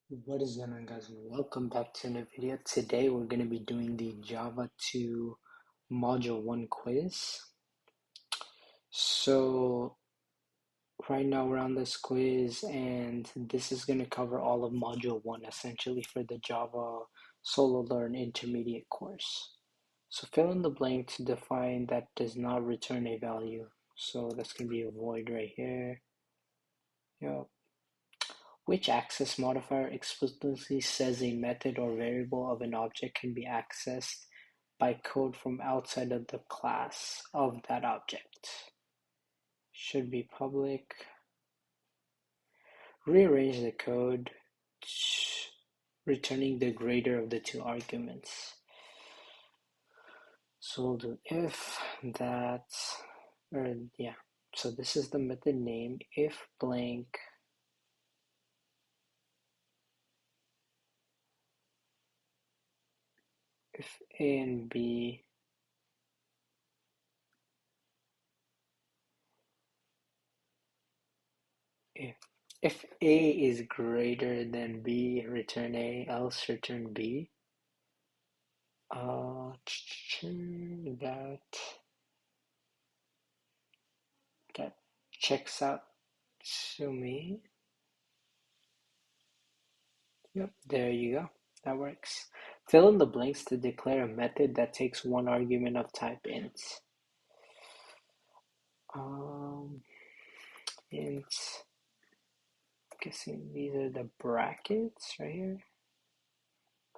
What is going on, guys? Welcome back to another video. Today we're going to be doing the Java 2 Module 1 quiz. So right now we're on this quiz and this is going to cover all of Module 1 essentially for the Java Solo Learn Intermediate course. So fill in the blank to define that does not return a value. So that's going to be a void right here. Yep. Which access modifier explicitly says a method or variable of an object can be accessed by code from outside of the class of that object? Should be public. Rearrange the code, returning the greater of the two arguments. So we'll do if that, so this is the method name, if blank if A and B if A is greater than B, return A, else return B. That that checks out to me. Yep, there you go. That works. Fill in the blanks to declare a method that takes one argument of type int. Int. Guessing these are the brackets right here.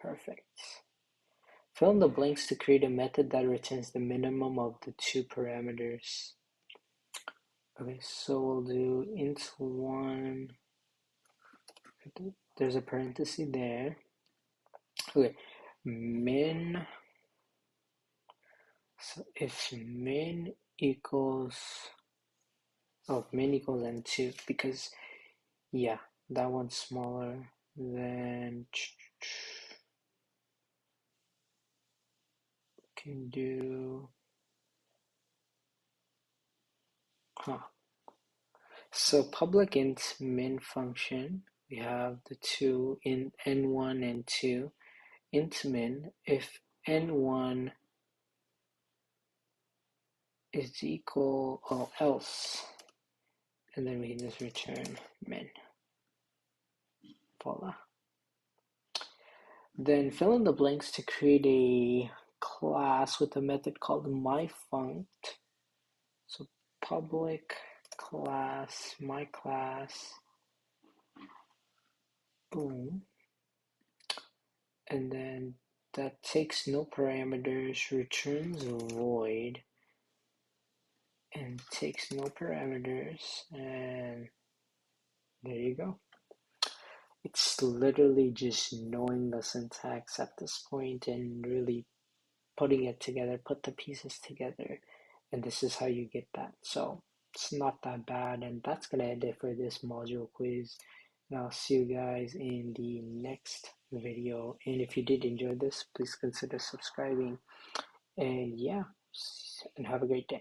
Perfect. Fill in the blanks to create a method that returns the minimum of the two parameters. Okay, so we'll do int1. There's a parenthesis there. Okay, min. So if min equals n2, because yeah, that one's smaller than can do So public int min function, we have the two in n1 and 2. Int min, if n1 is equal, else, and then we can just return min. Voila. Then fill in the blanks to create a class with a method called myFunct. So public class, my class, boom. And then that takes no parameters, returns void, and takes no parameters, and there you go. It's literally just knowing the syntax at this point and really putting it together, put the pieces together, and this is how you get that. So it's not that bad, and that's gonna end it for this module quiz. And I'll see you guys in the next video. And if you did enjoy this, please consider subscribing. And yeah, and have a great day.